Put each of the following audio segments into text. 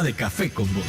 de Café con Vos.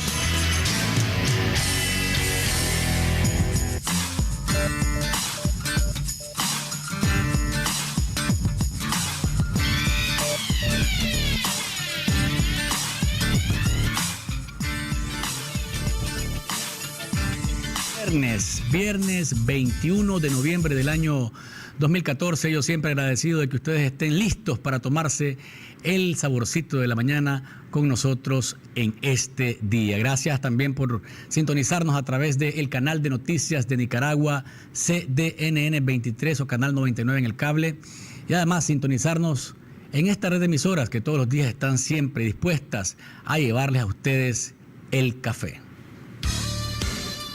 Viernes 21 de noviembre del año 2014. Yo siempre agradecido de que ustedes estén listos para tomarse el saborcito de la mañana con nosotros en este día. Gracias también por sintonizarnos a través del canal de noticias de Nicaragua, CDNN 23 o canal 99 en el cable, y además sintonizarnos en esta red de emisoras que todos los días están siempre dispuestas a llevarles a ustedes el café.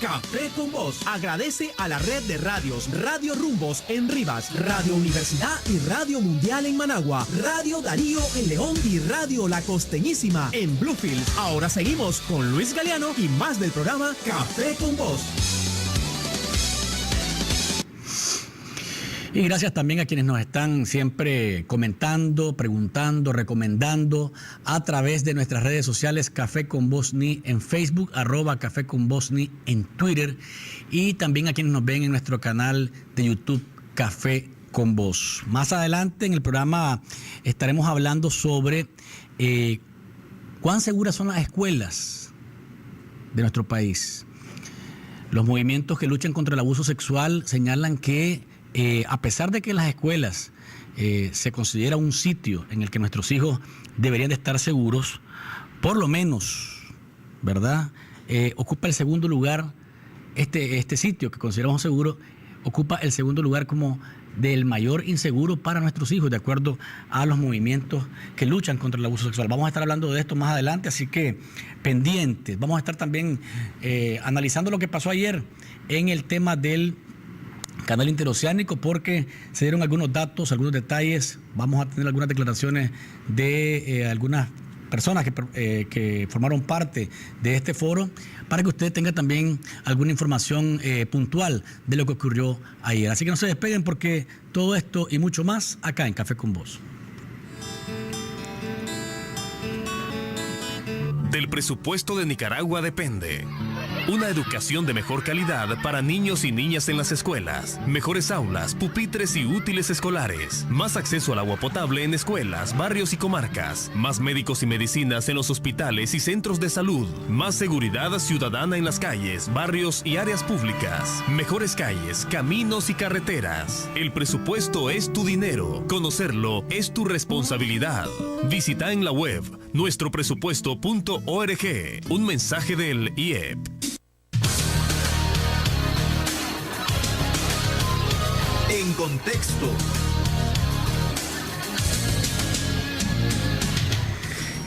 Café con Vos agradece a la red de radios Radio Rumbos en Rivas, Radio Universidad y Radio Mundial en Managua, Radio Darío en León y Radio La Costeñísima en Bluefields. Ahora seguimos con Luis Galeano y más del programa Café con Vos. Y gracias también a quienes nos están siempre comentando, preguntando, recomendando a través de nuestras redes sociales Café con Vos Ni en Facebook, @Café con Vos Ni en Twitter, y también a quienes nos ven en nuestro canal de YouTube Café con Vos. Más adelante en el programa estaremos hablando sobre cuán seguras son las escuelas de nuestro país. Los movimientos que luchan contra el abuso sexual señalan que a pesar de que las escuelas se considera un sitio en el que nuestros hijos deberían de estar seguros, por lo menos, ¿verdad? Ocupa el segundo lugar, este sitio que consideramos seguro, ocupa el segundo lugar como del mayor inseguro para nuestros hijos, de acuerdo a los movimientos que luchan contra el abuso sexual. Vamos a estar hablando de esto más adelante, así que pendientes. Vamos a estar también analizando lo que pasó ayer en el tema del canal interoceánico, porque se dieron algunos datos, algunos detalles. Vamos a tener algunas declaraciones de algunas personas que formaron parte de este foro, para que usted tenga también alguna información puntual de lo que ocurrió ayer. Así que no se despeguen, porque todo esto y mucho más acá en Café con Vos. Del presupuesto de Nicaragua depende una educación de mejor calidad para niños y niñas en las escuelas, mejores aulas, pupitres y útiles escolares, más acceso al agua potable en escuelas, barrios y comarcas, más médicos y medicinas en los hospitales y centros de salud, más seguridad ciudadana en las calles, barrios y áreas públicas, mejores calles, caminos y carreteras. El presupuesto es tu dinero, conocerlo es tu responsabilidad. Visita en la web nuestropresupuesto.org. Un mensaje del IEP. En contexto.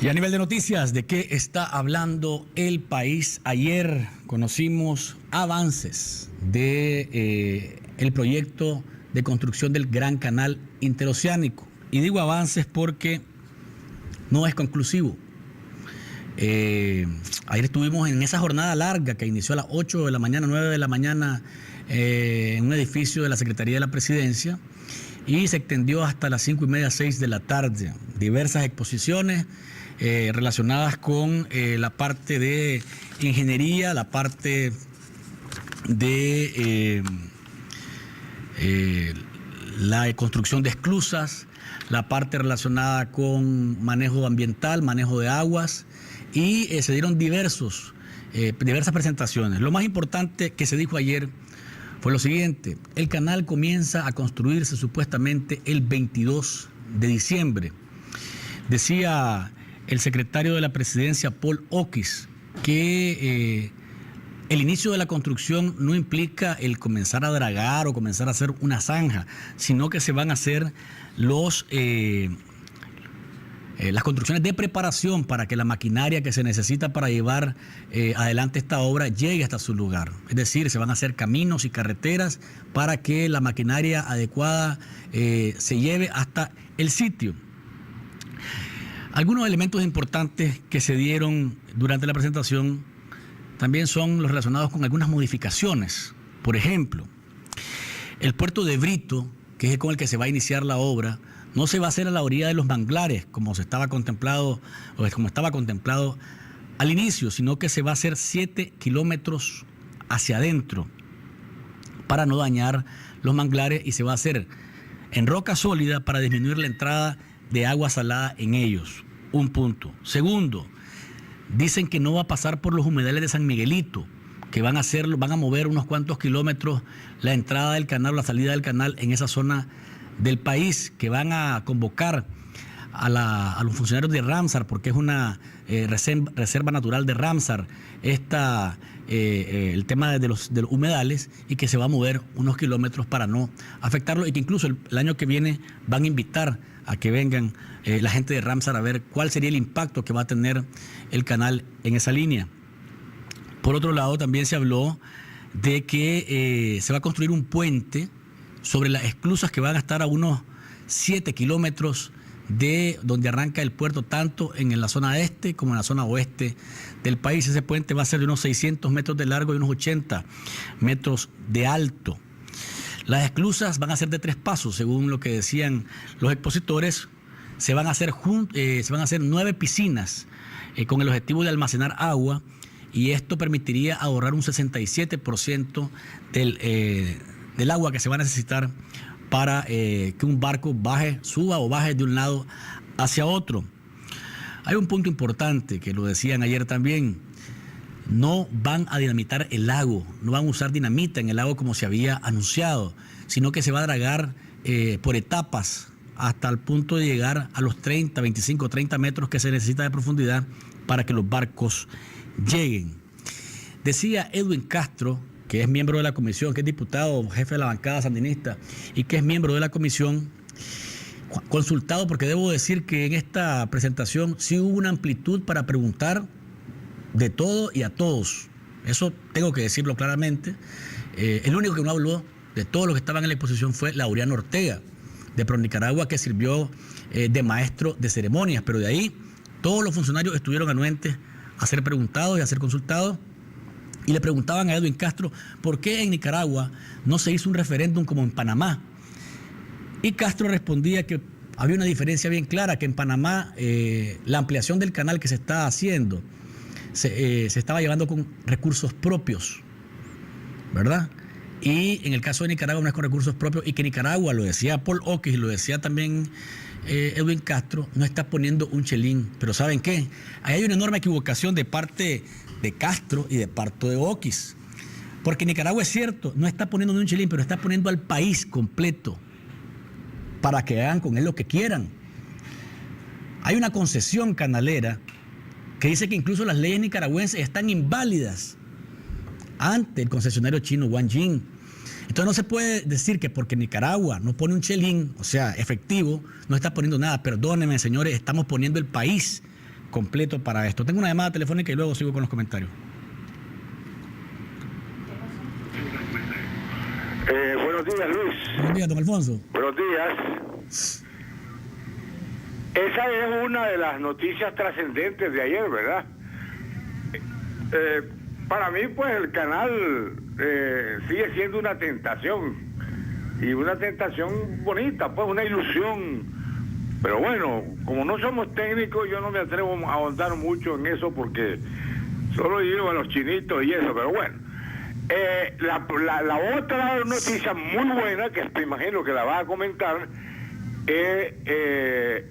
Y a nivel de noticias, ¿de qué está hablando el país? Ayer conocimos avances de el proyecto de construcción del Gran Canal Interoceánico. Y digo avances porque no es conclusivo. Ayer estuvimos en esa jornada larga que inició a las 8 de la mañana, 9 de la mañana, en un edificio de la Secretaría de la Presidencia, y se extendió hasta las 5:30, 6 de la tarde. Diversas exposiciones relacionadas con la parte de ingeniería, la parte de la construcción de esclusas, la parte relacionada con manejo ambiental, manejo de aguas, y se dieron diversas presentaciones. Lo más importante que se dijo ayer fue lo siguiente: el canal comienza a construirse supuestamente el 22 de diciembre. Decía el secretario de la Presidencia, Paul Oquis, que el inicio de la construcción no implica el comenzar a dragar o comenzar a hacer una zanja, sino que se van a hacer las construcciones de preparación para que la maquinaria que se necesita para llevar adelante esta obra llegue hasta su lugar. Es decir, se van a hacer caminos y carreteras para que la maquinaria adecuada se lleve hasta el sitio. Algunos elementos importantes que se dieron durante la presentación también son los relacionados con algunas modificaciones. Por ejemplo, el puerto de Brito, que es con el que se va a iniciar la obra, no se va a hacer a la orilla de los manglares, como estaba contemplado al inicio, sino que se va a hacer 7 kilómetros hacia adentro para no dañar los manglares, y se va a hacer en roca sólida para disminuir la entrada de agua salada en ellos. Un punto. Segundo, dicen que no va a pasar por los humedales de San Miguelito, que van a mover unos cuantos kilómetros la entrada del canal o la salida del canal en esa zona del país, que van a convocar a los funcionarios de Ramsar, porque es una reserva natural de Ramsar, el tema de los humedales, y que se va a mover unos kilómetros para no afectarlo, y que incluso el año que viene van a invitar a que vengan la gente de Ramsar a ver cuál sería el impacto que va a tener el canal en esa línea. Por otro lado, también se habló de que se va a construir un puente sobre las esclusas que van a estar a unos 7 kilómetros de donde arranca el puerto, tanto en la zona este como en la zona oeste del país. Ese puente va a ser de unos 600 metros de largo y unos 80 metros de alto. Las esclusas van a ser de 3 pasos, según lo que decían los expositores. Se van a hacer 9 piscinas con el objetivo de almacenar agua, y esto permitiría ahorrar un 67% del agua que se va a necesitar para que un barco suba o baje de un lado hacia otro. Hay un punto importante que lo decían ayer también: no van a dinamitar el lago, no van a usar dinamita en el lago como se había anunciado, sino que se va a dragar por etapas hasta el punto de llegar a los 25, 30 metros que se necesita de profundidad para que los barcos lleguen. Decía Edwin Castro, que es miembro de la comisión, que es diputado, jefe de la bancada sandinista, y que es miembro de la comisión, consultado, porque debo decir que en esta presentación sí hubo una amplitud para preguntar de todo y a todos. Eso tengo que decirlo claramente. El único que no habló de todos los que estaban en la exposición fue Laureano Ortega, de ProNicaragua, que sirvió de maestro de ceremonias, pero de ahí todos los funcionarios estuvieron anuentes a ser preguntados y a ser consultados, y le preguntaban a Edwin Castro por qué en Nicaragua no se hizo un referéndum como en Panamá. Y Castro respondía que había una diferencia bien clara, que en Panamá la ampliación del canal que se está haciendo se estaba llevando con recursos propios, ¿verdad? Y en el caso de Nicaragua no es con recursos propios, y que Nicaragua, lo decía Paul Oquis y lo decía también Edwin Castro, no está poniendo un chelín. Pero ¿saben qué? Ahí hay una enorme equivocación de parte de Castro y de parte de Oquis. Porque Nicaragua, es cierto, no está poniendo ni un chelín, pero está poniendo al país completo para que hagan con él lo que quieran. Hay una concesión canalera que dice que incluso las leyes nicaragüenses están inválidas ante el concesionario chino Wanjin. Entonces no se puede decir que porque Nicaragua no pone un chelín, o sea, efectivo, no está poniendo nada. Perdónenme, señores, estamos poniendo el país completo para esto. Tengo una llamada telefónica y luego sigo con los comentarios. Buenos días, Luis. Buenos días, don Alfonso. Buenos días. Esa es una de las noticias trascendentes de ayer, ¿verdad? Para mí, pues, el canal sigue siendo una tentación, y una tentación bonita, pues, una ilusión. Pero bueno, como no somos técnicos, yo no me atrevo a ahondar mucho en eso, porque solo llevo a los chinitos y eso, pero bueno. La otra noticia muy buena, que te imagino que la vas a comentar, es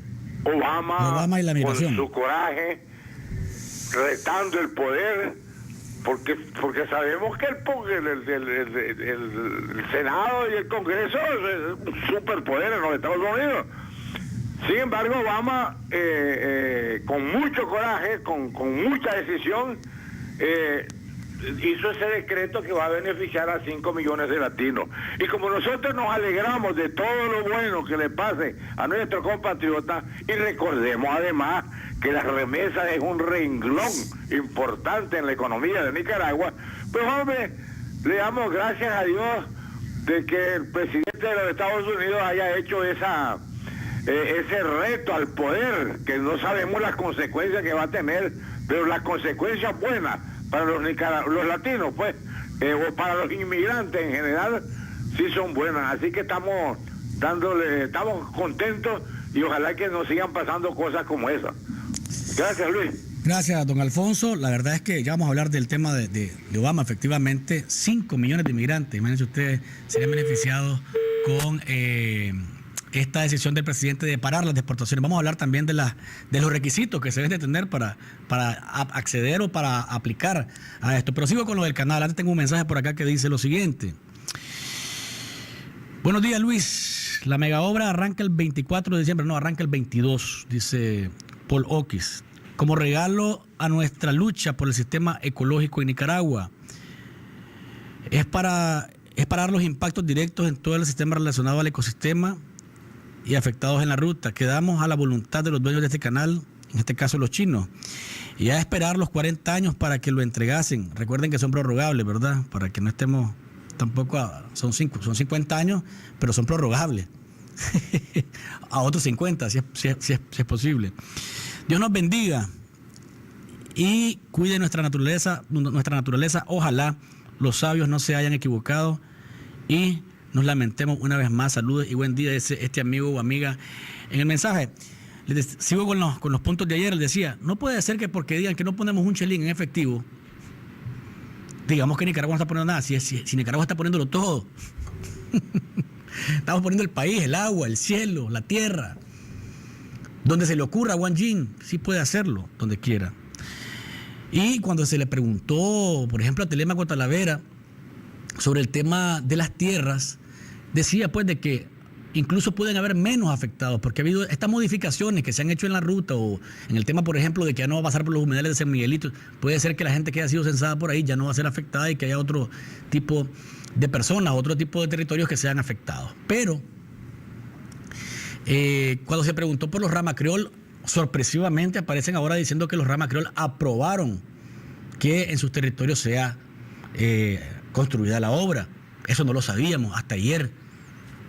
Obama y la migración, con su coraje, retando el poder, porque sabemos que el Senado y el Congreso es un superpoder en los Estados Unidos. Sin embargo, Obama, con mucho coraje, con mucha decisión, hizo ese decreto que va a beneficiar a 5 millones de latinos. Y como nosotros nos alegramos de todo lo bueno que le pase a nuestros compatriotas, y recordemos además que las remesas es un renglón importante en la economía de Nicaragua, pues hombre, le damos gracias a Dios de que el presidente de los Estados Unidos haya hecho ese reto al poder, que no sabemos las consecuencias que va a tener, pero las consecuencias buenas para los latinos, pues, o para los inmigrantes en general, sí son buenas. Así que estamos contentos, y ojalá que nos sigan pasando cosas como esa. Gracias, Luis. Gracias, don Alfonso. La verdad es que ya vamos a hablar del tema de Obama. Efectivamente, 5 millones de inmigrantes, imagínense ustedes, serían beneficiados con esta decisión del presidente de parar las deportaciones. Vamos a hablar también de los requisitos que se deben de tener para acceder o para aplicar a esto. Pero sigo con lo del canal. Antes tengo un mensaje por acá que dice lo siguiente. Buenos días, Luis. La mega obra arranca el 24 de diciembre. No, arranca el 22, dice Paul Oquis. Como regalo a nuestra lucha por el sistema ecológico en Nicaragua. Es para dar los impactos directos en todo el sistema relacionado al ecosistema y afectados en la ruta. Quedamos a la voluntad de los dueños de este canal, en este caso los chinos, y a esperar los 40 años para que lo entregasen. Recuerden que son prorrogables, ¿verdad? Para que no estemos tampoco, son 50 años, pero son prorrogables. A otros 50, si es posible. Dios nos bendiga y cuide nuestra naturaleza. Ojalá los sabios no se hayan equivocado y nos lamentemos una vez más. Saludos y buen día, este amigo o amiga. En el mensaje, sigo con los puntos de ayer. Les decía, no puede ser que porque digan que no ponemos un chelín en efectivo, digamos que Nicaragua no está poniendo nada. Si Nicaragua está poniéndolo todo. Estamos poniendo el país, el agua, el cielo, la tierra. Donde se le ocurra a Wang Jin, sí puede hacerlo, donde quiera. Y cuando se le preguntó, por ejemplo, a Telemaco Talavera sobre el tema de las tierras, decía pues de que incluso pueden haber menos afectados, porque ha habido estas modificaciones que se han hecho en la ruta, o en el tema, por ejemplo, de que ya no va a pasar por los humedales de San Miguelito. Puede ser que la gente que haya sido censada por ahí ya no va a ser afectada y que haya otro tipo de personas, otro tipo de territorios que sean afectados. Pero cuando se preguntó por los Ramacreol, sorpresivamente aparecen ahora diciendo que los Ramacreol aprobaron que en sus territorios sea construida la obra. Eso no lo sabíamos hasta ayer,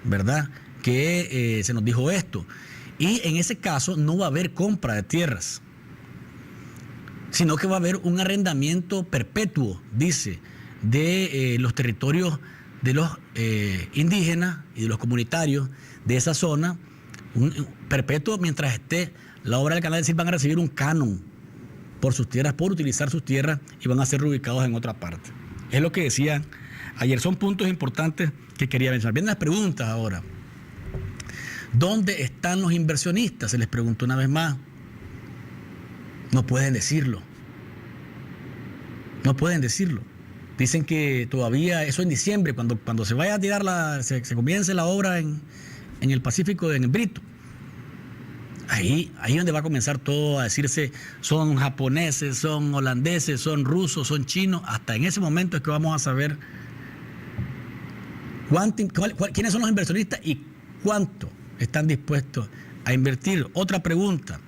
¿verdad? Que se nos dijo esto. Y en ese caso no va a haber compra de tierras, sino que va a haber un arrendamiento perpetuo, dice, de los territorios de los indígenas y de los comunitarios de esa zona, perpetuo mientras esté la obra del canal. Es decir, van a recibir un canon por sus tierras, por utilizar sus tierras, y van a ser reubicados en otra parte. Es lo que decía ayer. Son puntos importantes que quería mencionar. Vienen las preguntas ahora. ¿Dónde están los inversionistas? Se les preguntó una vez más. No pueden decirlo. No pueden decirlo. Dicen que todavía, eso en diciembre, cuando se vaya a tirar se comience la obra en el Pacífico, en el Brito. Ahí donde va a comenzar todo a decirse, son japoneses, son holandeses, son rusos, son chinos. Hasta en ese momento es que vamos a saber quiénes son los inversionistas y cuánto están dispuestos a invertir. Otra pregunta,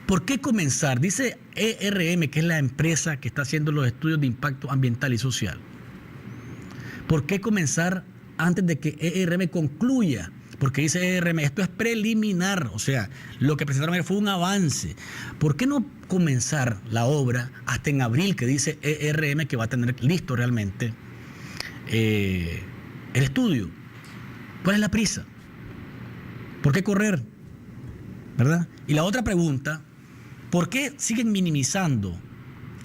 ¿por qué comenzar? Dice ERM, que es la empresa que está haciendo los estudios de impacto ambiental y social. ¿Por qué comenzar antes de que ERM concluya? Porque dice ERM, esto es preliminar, o sea, lo que presentaron ayer fue un avance. ¿Por qué no comenzar la obra hasta en abril, que dice ERM que va a tener listo realmente el estudio? ¿Cuál es la prisa? ¿Por qué correr? ¿Verdad? Y la otra pregunta, ¿por qué siguen minimizando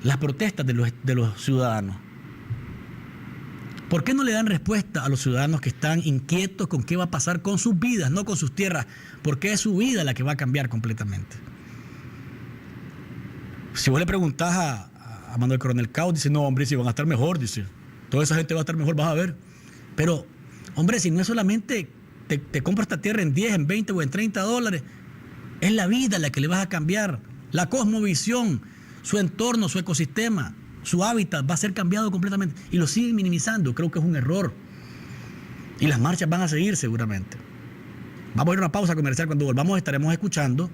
las protestas de los ciudadanos? ¿Por qué no le dan respuesta a los ciudadanos que están inquietos con qué va a pasar con sus vidas, no con sus tierras? Porque es su vida la que va a cambiar completamente. Si vos le preguntás a Manuel Coronel Cao, dice, no, hombre, si van a estar mejor, dice. Toda esa gente va a estar mejor, vas a ver. Pero, hombre, si no es solamente te compras esta tierra en 10, en 20 o en 30 dólares, es la vida la que le vas a cambiar. La cosmovisión, su entorno, su ecosistema, su hábitat va a ser cambiado completamente. Y lo siguen minimizando. Creo que es un error. Y las marchas van a seguir seguramente. Vamos a ir a una pausa comercial. Cuando volvamos estaremos escuchando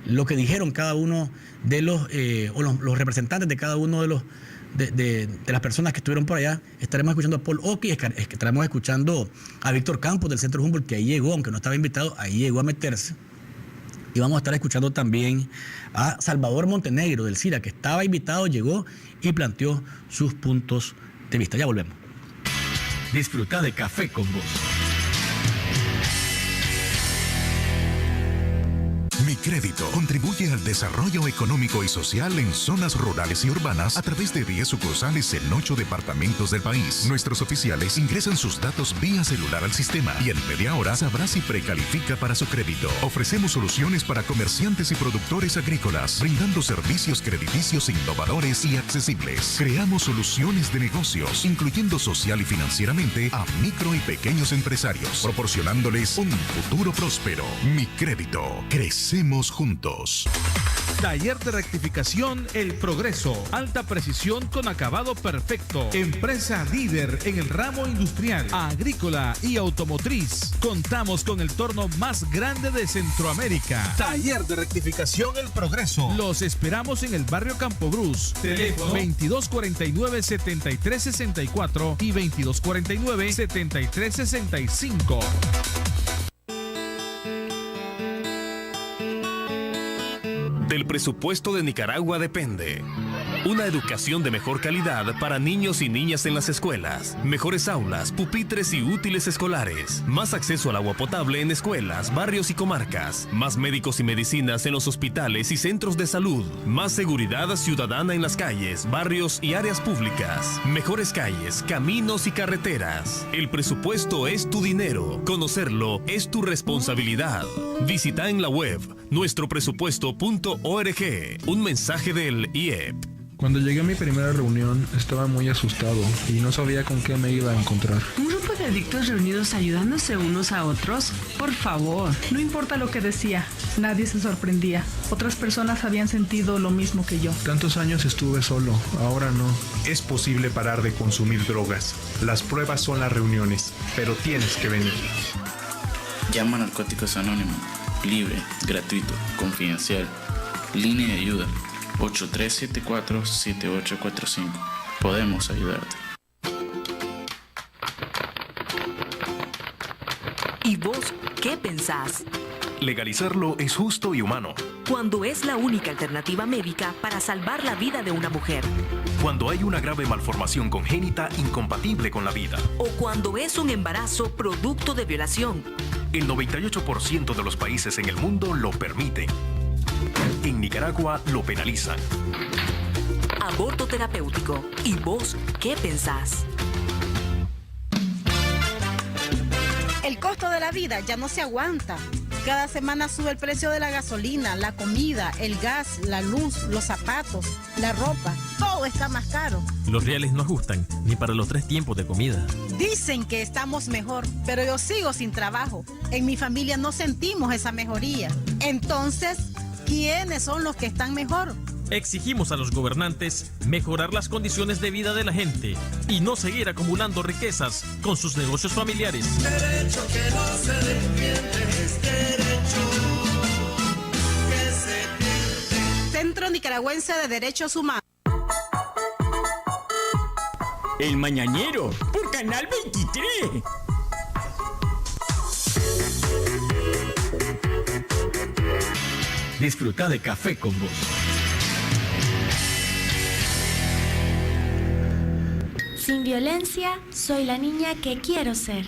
lo que dijeron cada uno de los representantes de cada uno de las personas que estuvieron por allá. Estaremos escuchando a Paul Oquis, estaremos escuchando a Víctor Campos del Centro Humboldt, que ahí llegó, aunque no estaba invitado, ahí llegó a meterse. Y vamos a estar escuchando también a Salvador Montenegro del CIRA, que estaba invitado, llegó y planteó sus puntos de vista. Ya volvemos. Disfruta de Café con Vos. Mi Crédito contribuye al desarrollo económico y social en zonas rurales y urbanas a través de 10 sucursales en 8 departamentos del país. Nuestros oficiales ingresan sus datos vía celular al sistema y en media hora sabrá si precalifica para su crédito. Ofrecemos soluciones para comerciantes y productores agrícolas, brindando servicios crediticios innovadores y accesibles. Creamos soluciones de negocios, incluyendo social y financieramente a micro y pequeños empresarios, proporcionándoles un futuro próspero. Mi Crédito. Crecemos juntos. Taller de rectificación El Progreso. Alta precisión con acabado perfecto. Empresa líder en el ramo industrial, agrícola y automotriz. Contamos con el torno más grande de Centroamérica. Taller de rectificación El Progreso. Los esperamos en el barrio Campo Brus. Teléfono 2249-7364 y 2249-7365. Del presupuesto de Nicaragua depende una educación de mejor calidad para niños y niñas en las escuelas, mejores aulas, pupitres y útiles escolares, más acceso al agua potable en escuelas, barrios y comarcas, más médicos y medicinas en los hospitales y centros de salud, más seguridad ciudadana en las calles, barrios y áreas públicas, mejores calles, caminos y carreteras. El presupuesto es tu dinero. Conocerlo es tu responsabilidad. Visita en la web nuestropresupuesto.org. Un mensaje del IEP. Cuando llegué a mi primera reunión estaba muy asustado y no sabía con qué me iba a encontrar. ¿Un grupo de adictos reunidos ayudándose unos a otros? Por favor. No importa lo que decía, nadie se sorprendía. Otras personas habían sentido lo mismo que yo. Tantos años estuve solo, ahora no. Es posible parar de consumir drogas. Las pruebas son las reuniones, pero tienes que venir. Llama a Narcóticos Anónimos. Libre, gratuito, confidencial. Línea de ayuda 8374-7845. Podemos ayudarte. ¿Y vos qué pensás? Legalizarlo es justo y humano. Cuando es la única alternativa médica para salvar la vida de una mujer. Cuando hay una grave malformación congénita incompatible con la vida. O cuando es un embarazo producto de violación. El 98% de los países en el mundo lo permiten. En Nicaragua lo penalizan. Aborto terapéutico. ¿Y vos qué pensás? El costo de la vida ya no se aguanta. Cada semana sube el precio de la gasolina, la comida, el gas, la luz, los zapatos, la ropa. Todo está más caro. Los reales no ajustan ni para los 3 tiempos de comida. Dicen que estamos mejor, pero yo sigo sin trabajo. En mi familia no sentimos esa mejoría. Entonces, ¿quiénes son los que están mejor? Exigimos a los gobernantes mejorar las condiciones de vida de la gente y no seguir acumulando riquezas con sus negocios familiares. Derecho que no se defiende es derecho que se pierde. Centro Nicaragüense de Derechos Humanos. El Mañanero, por Canal 23. Disfruta de Café con Vos. Sin violencia, soy la niña que quiero ser.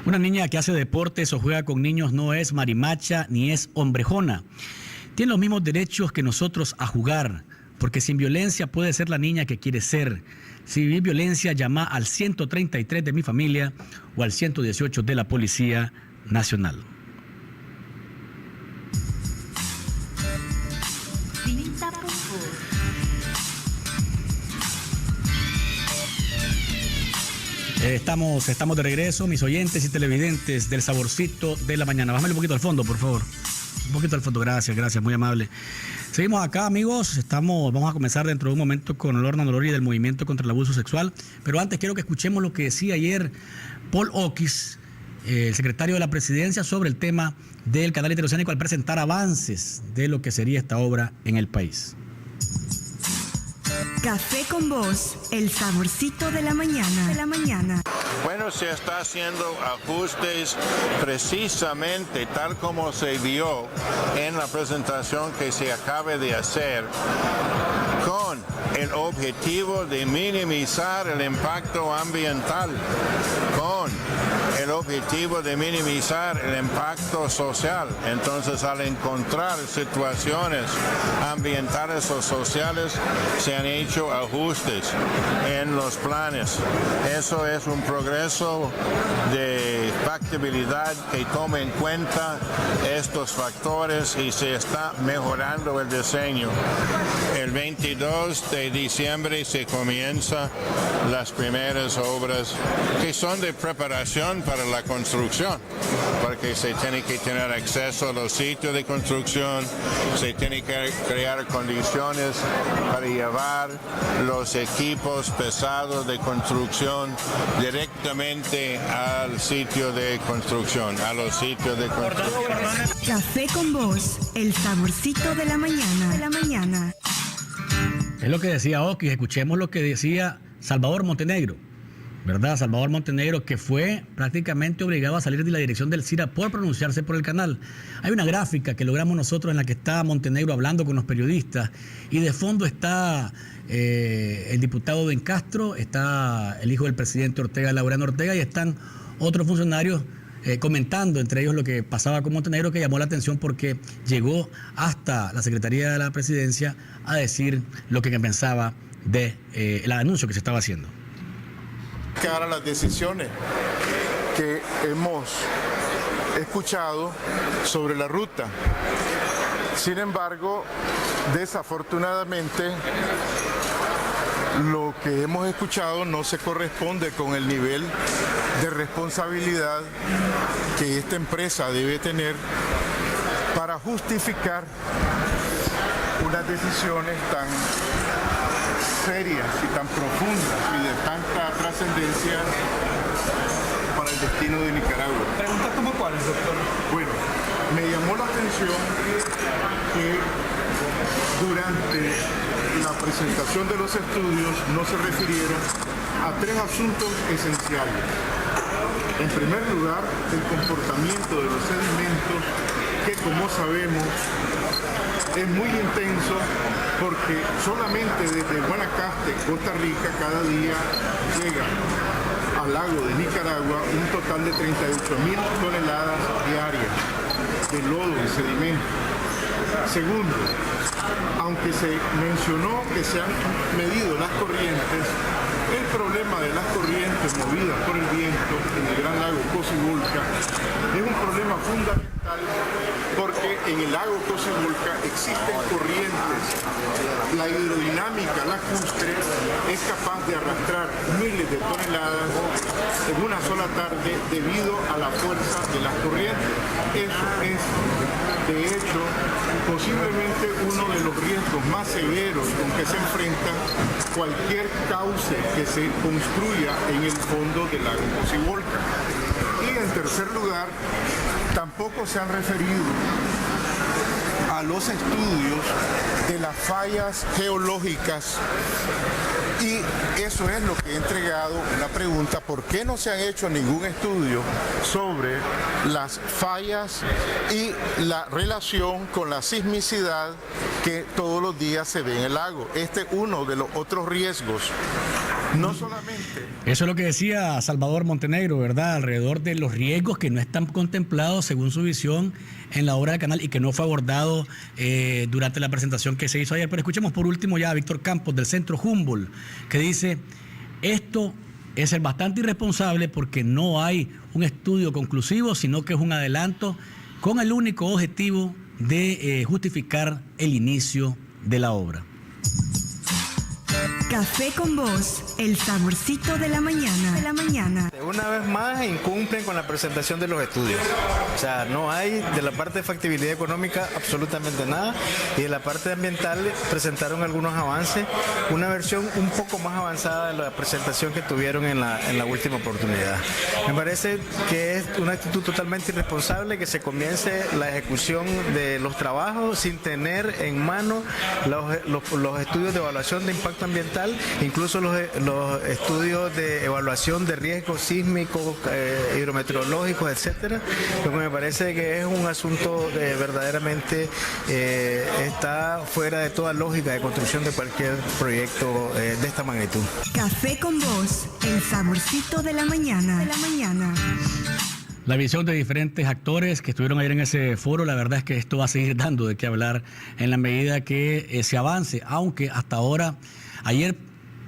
Una niña que hace deportes o juega con niños no es marimacha ni es hombrejona. Tiene los mismos derechos que nosotros a jugar, porque sin violencia puede ser la niña que quiere ser. Si vivís violencia, llama al 133 de mi familia o al 118 de la Policía Nacional. Estamos de regreso, mis oyentes y televidentes del Saborcito de la Mañana. Bájame un poquito al fondo, por favor. Un poquito al fondo, gracias, muy amable. Seguimos acá, amigos. Vamos a comenzar dentro de un momento con Lorna Nolori del Movimiento contra el Abuso Sexual. Pero antes quiero que escuchemos lo que decía ayer Paul Oquis, el secretario de la Presidencia, sobre el tema del canal interoceánico al presentar avances de lo que sería esta obra en el país. Café con Vos, el saborcito de la mañana. Bueno, se está haciendo ajustes precisamente tal como se vio en la presentación que se acabe de hacer con el el objetivo de minimizar el impacto ambiental con el objetivo de minimizar el impacto social. Entonces, al encontrar situaciones ambientales o sociales, se han hecho ajustes en los planes. Eso es un progreso de factibilidad que toma en cuenta estos factores y se está mejorando el diseño. El 22 de diciembre se comienzan las primeras obras que son de preparación para la construcción, porque se tiene que tener acceso a los sitios de construcción, se tiene que crear condiciones para llevar los equipos pesados de construcción directamente al sitio de construcción, a los sitios de construcción. Café con Voz, el saborcito de la mañana. Es lo que decía Oki, escuchemos lo que decía Salvador Montenegro, ¿verdad? Salvador Montenegro, que fue prácticamente obligado a salir de la dirección del CIRA por pronunciarse por el canal. Hay una gráfica que logramos nosotros en la que está Montenegro hablando con los periodistas y de fondo está el diputado Ben Castro, está el hijo del presidente Ortega, Laureano Ortega, y están otros funcionarios comentando, entre ellos lo que pasaba con Montenegro, que llamó la atención porque llegó hasta la Secretaría de la Presidencia a decir lo que pensaba de el anuncio que se estaba haciendo. Cara a las decisiones que hemos escuchado sobre la ruta. Sin embargo, desafortunadamente, lo que hemos escuchado no se corresponde con el nivel de responsabilidad que esta empresa debe tener para justificar unas decisiones tan serias y tan profundas y de tanta trascendencia para el destino de Nicaragua. ¿Preguntas como cuáles, doctor? Bueno, me llamó la atención que durante la presentación de los estudios no se refirieron a tres asuntos esenciales. En primer lugar, el comportamiento de los sedimentos, que como sabemos es muy intenso porque solamente desde Guanacaste, Costa Rica, cada día llega al lago de Nicaragua un total de 38.000 toneladas diarias de lodo y sedimento. Segundo, aunque se mencionó que se han medido las corrientes, el problema de las corrientes movidas por el viento en el Gran Lago Cocibolca es un problema fundamental porque en el lago Cocibolca existen corrientes. La hidrodinámica lacustre es capaz de arrastrar miles de toneladas en una sola tarde debido a la fuerza de las corrientes. Eso es, de hecho, posiblemente uno de los riesgos más severos con que se enfrenta cualquier cauce que se construya en el fondo del lago Cocibolca. Y en tercer lugar, tampoco se han referido a los estudios de las fallas geológicas y eso es lo que he entregado una pregunta: ¿por qué no se han hecho ningún estudio sobre las fallas y la relación con la sismicidad que todos los días se ve en el lago? Este es uno de los otros riesgos. No solamente. Eso es lo que decía Salvador Montenegro, ¿verdad? Alrededor de los riesgos que no están contemplados según su visión en la obra del canal y que no fue abordado durante la presentación que se hizo ayer. Pero escuchemos por último ya a Víctor Campos del Centro Humboldt, que dice: esto es ser bastante irresponsable porque no hay un estudio conclusivo, sino que es un adelanto con el único objetivo de justificar el inicio de la obra. Café con Voz, el saborcito de la mañana. Una vez más incumplen con la presentación de los estudios. O sea, no hay de la parte de factibilidad económica absolutamente nada y de la parte ambiental presentaron algunos avances, una versión un poco más avanzada de la presentación que tuvieron en la última oportunidad. Me parece que es una actitud totalmente irresponsable que se comience la ejecución de los trabajos sin tener en mano los estudios de evaluación de impacto ambiental ambiental, incluso los estudios de evaluación de riesgos sísmicos, hidrometeorológicos, etcétera, lo que me parece que es un asunto verdaderamente está fuera de toda lógica de construcción de cualquier proyecto de esta magnitud. Café con Voz, el saborcito de la mañana. La visión de diferentes actores que estuvieron ayer en ese foro, la verdad es que esto va a seguir dando de qué hablar en la medida que se avance, aunque hasta ahora, ayer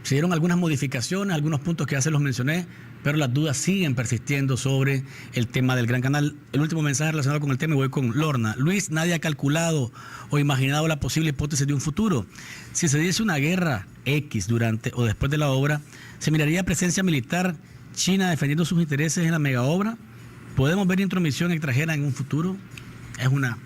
se dieron algunas modificaciones, algunos puntos que ya se los mencioné, pero las dudas siguen persistiendo sobre el tema del Gran Canal. El último mensaje relacionado con el tema, y voy con Lorna. Luis, nadie ha calculado o imaginado la posible hipótesis de un futuro. Si se diese una guerra X durante o después de la obra, ¿se miraría presencia militar china defendiendo sus intereses en la mega obra? ¿Podemos ver intromisión extranjera en un futuro? Es una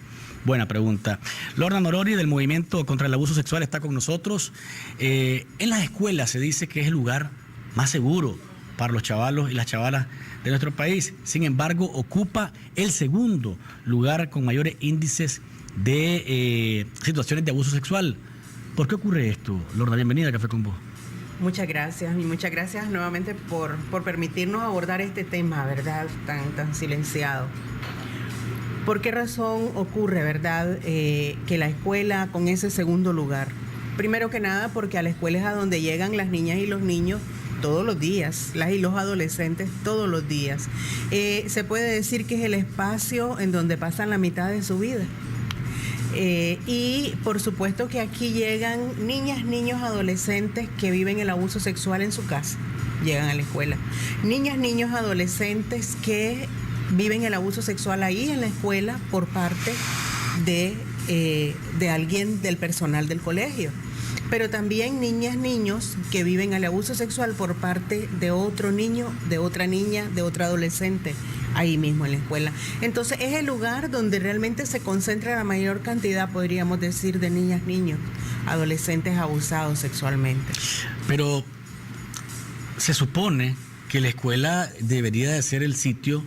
buena pregunta. Lorna Norori, del Movimiento contra el Abuso Sexual, está con nosotros. En las escuelas se dice que es el lugar más seguro para los chavalos y las chavalas de nuestro país. Sin embargo, ocupa el segundo lugar con mayores índices de situaciones de abuso sexual. ¿Por qué ocurre esto? Lorna, bienvenida a Café con Vos. Muchas gracias, y muchas gracias nuevamente por permitirnos abordar este tema, ¿verdad? Tan silenciado. ¿Por qué razón ocurre, verdad, que la escuela con ese segundo lugar? Primero que nada, porque a la escuela es a donde llegan las niñas y los niños todos los días, las y los adolescentes todos los días. Se puede decir que es el espacio en donde pasan la mitad de su vida. Y por supuesto que aquí llegan niñas, niños, adolescentes que viven el abuso sexual en su casa, llegan a la escuela. Niñas, niños, adolescentes que viven el abuso sexual ahí en la escuela por parte de alguien del personal del colegio. Pero también niñas, niños que viven el abuso sexual por parte de otro niño, de otra niña, de otro adolescente, ahí mismo en la escuela. Entonces es el lugar donde realmente se concentra la mayor cantidad, podríamos decir, de niñas, niños, adolescentes abusados sexualmente. Pero se supone que la escuela debería de ser el sitio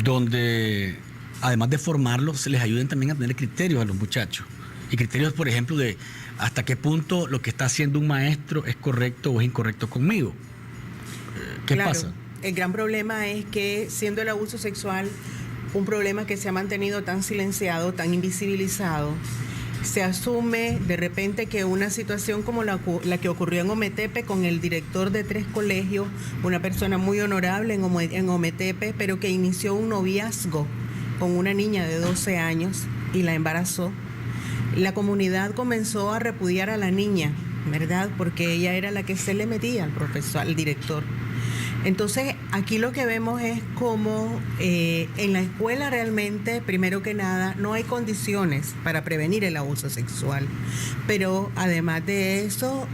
donde, además de formarlos, se les ayuden también a tener criterios a los muchachos. Y criterios, por ejemplo, de hasta qué punto lo que está haciendo un maestro es correcto o es incorrecto conmigo. ¿Qué pasa? El gran problema es que, siendo el abuso sexual un problema que se ha mantenido tan silenciado, tan invisibilizado, se asume de repente que una situación como la que ocurrió en Ometepe con el director de 3 colegios, una persona muy honorable en Ometepe, pero que inició un noviazgo con una niña de 12 años y la embarazó. La comunidad comenzó a repudiar a la niña, ¿verdad? Porque ella era la que se le metía al profesor, al director. Entonces, aquí lo que vemos es cómo en la escuela realmente, primero que nada, no hay condiciones para prevenir el abuso sexual. Pero además de eso,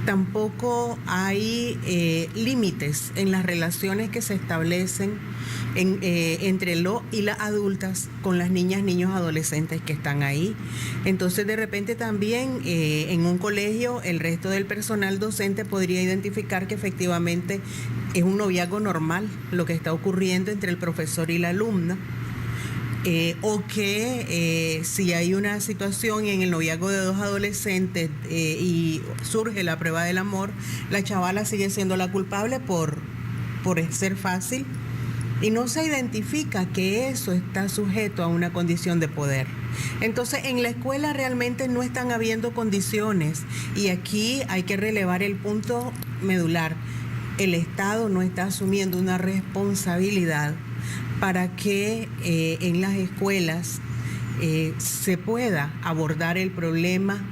tampoco hay límites en las relaciones que se establecen entre lo y las adultas con las niñas, niños, adolescentes que están ahí. Entonces, de repente también en un colegio el resto del personal docente podría identificar que efectivamente es un noviazgo normal lo que está ocurriendo entre el profesor y la alumna. O que si hay una situación en el noviazgo de 2 adolescentes y surge la prueba del amor, la chavala sigue siendo la culpable por ser fácil, y no se identifica que eso está sujeto a una condición de poder. Entonces, en la escuela realmente no están habiendo condiciones, y aquí hay que relevar el punto medular. El Estado no está asumiendo una responsabilidad para que en las escuelas se pueda abordar el problema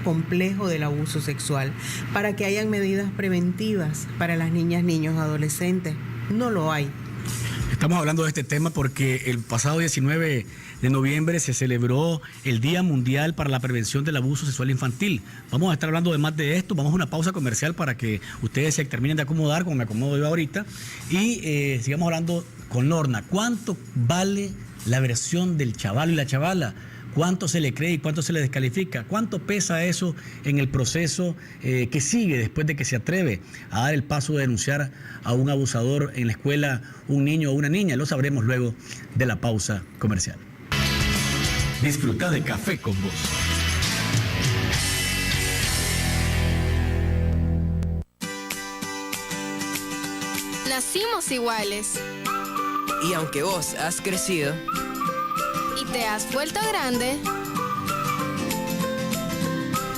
complejo del abuso sexual, para que hayan medidas preventivas para las niñas, niños, adolescentes. No lo hay. Estamos hablando de este tema porque el pasado 19 de noviembre se celebró el Día Mundial para la Prevención del Abuso Sexual Infantil. Vamos a estar hablando de más de esto. Vamos a una pausa comercial para que ustedes se terminen de acomodar, como me acomodo yo ahorita, y sigamos hablando con Lorna. ¿Cuánto vale la versión del chaval y la chavala? ¿Cuánto se le cree y cuánto se le descalifica? ¿Cuánto pesa eso en el proceso que sigue después de que se atreve a dar el paso de denunciar a un abusador en la escuela, un niño o una niña? Lo sabremos luego de la pausa comercial. Disfruta de Café con Vos. nacimos iguales. Y aunque vos has crecido y te has vuelto grande,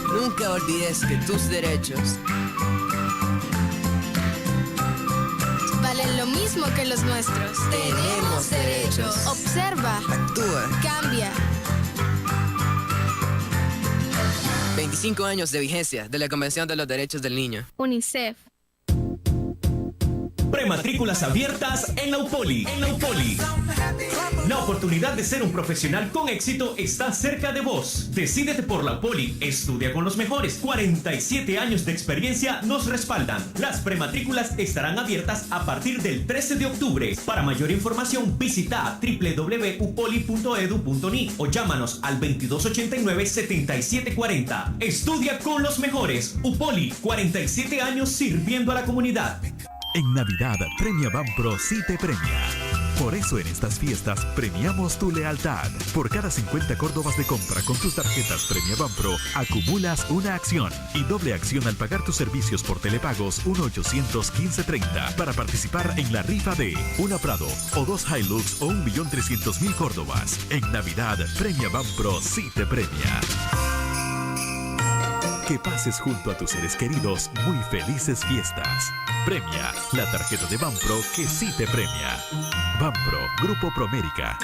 nunca olvides que tus derechos valen lo mismo que los nuestros. Tenemos derechos. Observa. Actúa. Cambia. 25 años de vigencia de la Convención de los Derechos del Niño. UNICEF. Prematrículas abiertas en la UPOLI. La oportunidad de ser un profesional con éxito está cerca de vos. Decídete por la UPOLI. Estudia con los mejores. 47 años de experiencia nos respaldan. Las prematrículas estarán abiertas a partir del 13 de octubre. Para mayor información, visita www.upoli.edu.ni o llámanos al 2289-7740. Estudia con los mejores. UPOLI, 47 años sirviendo a la comunidad. En Navidad, Premia Banpro sí te premia. Por eso en estas fiestas premiamos tu lealtad. Por cada 50 córdobas de compra con tus tarjetas Premia Banpro, acumulas una acción y doble acción al pagar tus servicios por telepagos 1-800-1530 para participar en la rifa de una Prado o 2 Hilux o 1.300.000 córdobas. En Navidad, Premia Banpro sí te premia. Que pases junto a tus seres queridos muy felices fiestas. Premia la tarjeta de Banpro que sí te premia. Banpro, Grupo Promérica.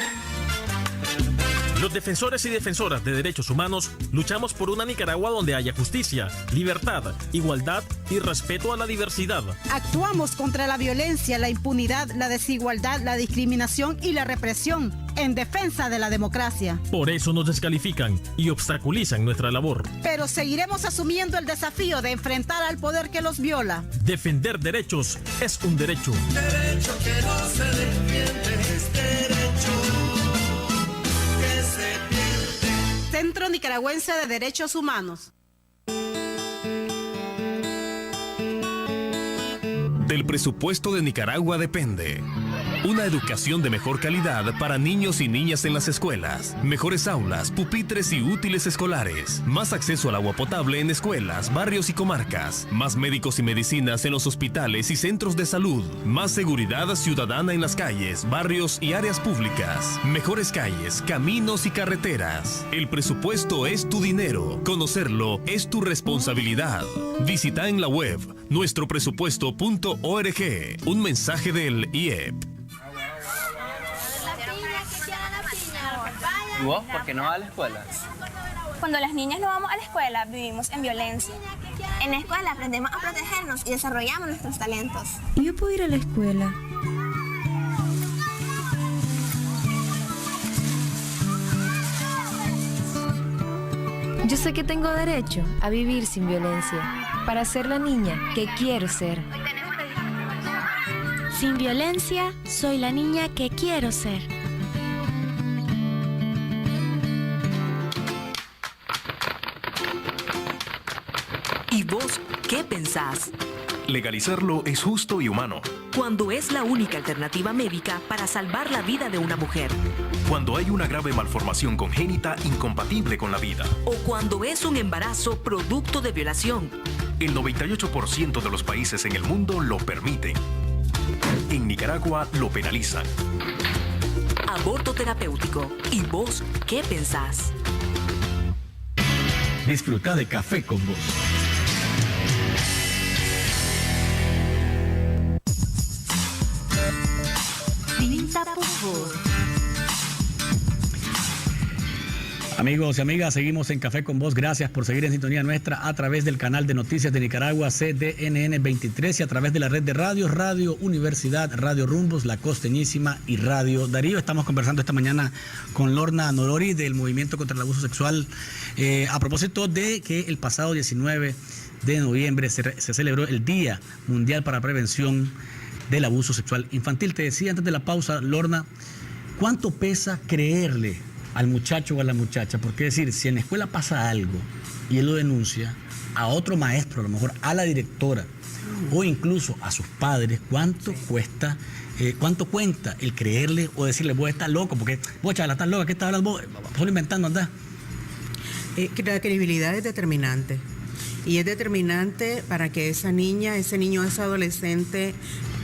Los defensores y defensoras de derechos humanos luchamos por una Nicaragua donde haya justicia, libertad, igualdad y respeto a la diversidad. Actuamos contra la violencia, la impunidad, la desigualdad, la discriminación y la represión en defensa de la democracia. Por eso nos descalifican y obstaculizan nuestra labor. Pero seguiremos asumiendo el desafío de enfrentar al poder que los viola. Defender derechos es un derecho. Derecho que no se defiende es derecho. Centro Nicaragüense de Derechos Humanos. Del presupuesto de Nicaragua depende una educación de mejor calidad para niños y niñas en las escuelas, mejores aulas, pupitres y útiles escolares, más acceso al agua potable en escuelas, barrios y comarcas, más médicos y medicinas en los hospitales y centros de salud, más seguridad ciudadana en las calles, barrios y áreas públicas, mejores calles, caminos y carreteras. El presupuesto es tu dinero. Conocerlo es tu responsabilidad. Visita en la web nuestropresupuesto.org. Un mensaje del IEP. ¿Y vos por qué no vas a la escuela? Cuando las niñas no vamos a la escuela, vivimos en violencia. En la escuela aprendemos a protegernos y desarrollamos nuestros talentos. ¿Y yo puedo ir a la escuela? Yo sé que tengo derecho a vivir sin violencia, para ser la niña que quiero ser. Sin violencia, soy la niña que quiero ser. ¿Y vos qué pensás? Legalizarlo es justo y humano. Cuando es la única alternativa médica para salvar la vida de una mujer. Cuando hay una grave malformación congénita incompatible con la vida. O cuando es un embarazo producto de violación. El 98% de los países en el mundo lo permiten. En Nicaragua lo penalizan. Aborto terapéutico. ¿Y vos qué pensás? Disfruta de Café con Vos. Amigos y amigas, seguimos en Café con Vos. Gracias por seguir en sintonía nuestra a través del canal de noticias de Nicaragua CDNN 23 y a través de la red de radios, Radio Universidad, Radio Rumbos, La Costeñísima y Radio Darío. Estamos conversando esta mañana con Lorna Norori del Movimiento contra el Abuso Sexual a propósito de que el pasado 19 de noviembre se celebró el Día Mundial para la Prevención del Abuso Sexual Infantil. Te decía antes de la pausa, Lorna, ¿cuánto pesa creerle al muchacho o a la muchacha? Porque es decir, si en la escuela pasa algo y él lo denuncia a otro maestro, a lo mejor a la directora o incluso a sus padres, ¿cuánto cuesta, cuánto cuenta el creerle o decirle, vos estás loco? Porque vos, chaval, estás loca, ¿qué estás hablando vos? Solo inventando, andá. La credibilidad es determinante. Y es determinante para que esa niña, ese niño, ese adolescente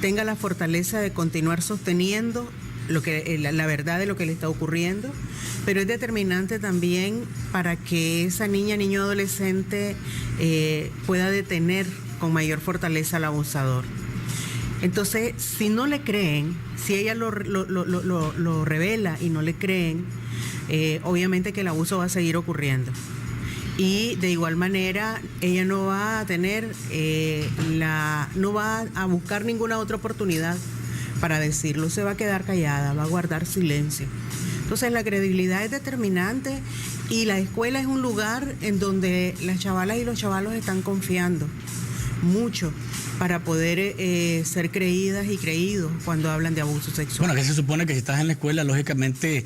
tenga la fortaleza de continuar sosteniendo la verdad de lo que le está ocurriendo, pero es determinante también para que esa niño, adolescente pueda detener con mayor fortaleza al abusador. Entonces, si no le creen, si ella lo revela y no le creen, obviamente que el abuso va a seguir ocurriendo. Y de igual manera, ella no va a tener, no va a buscar ninguna otra oportunidad para decirlo, se va a quedar callada, va a guardar silencio. Entonces, la credibilidad es determinante y la escuela es un lugar en donde las chavalas y los chavalos están confiando mucho para poder ser creídas y creídos cuando hablan de abuso sexual. Bueno, que se supone que si estás en la escuela, lógicamente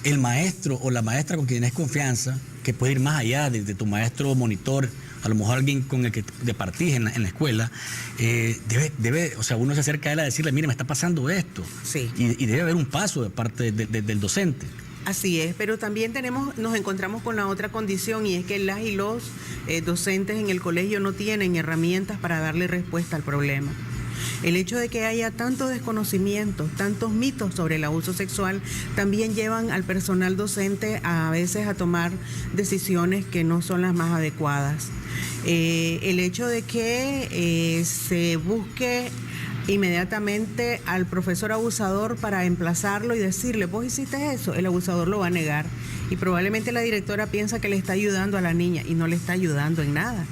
el maestro o la maestra con quien tienes confianza, que puede ir más allá de tu maestro o monitor, a lo mejor alguien con el que departís en la escuela, debe, o sea, uno se acerca a él a decirle, mire, me está pasando esto. Sí. Y debe haber un paso de parte del docente. Así es, pero también nos encontramos con la otra condición, y es que las y los docentes en el colegio no tienen herramientas para darle respuesta al problema. El hecho de que haya tanto desconocimiento, tantos mitos sobre el abuso sexual, también llevan al personal docente a veces a tomar decisiones que no son las más adecuadas. El hecho de que se busque inmediatamente al profesor abusador para emplazarlo y decirle, vos hiciste eso, el abusador lo va a negar. Y probablemente la directora piensa que le está ayudando a la niña y no le está ayudando en nada.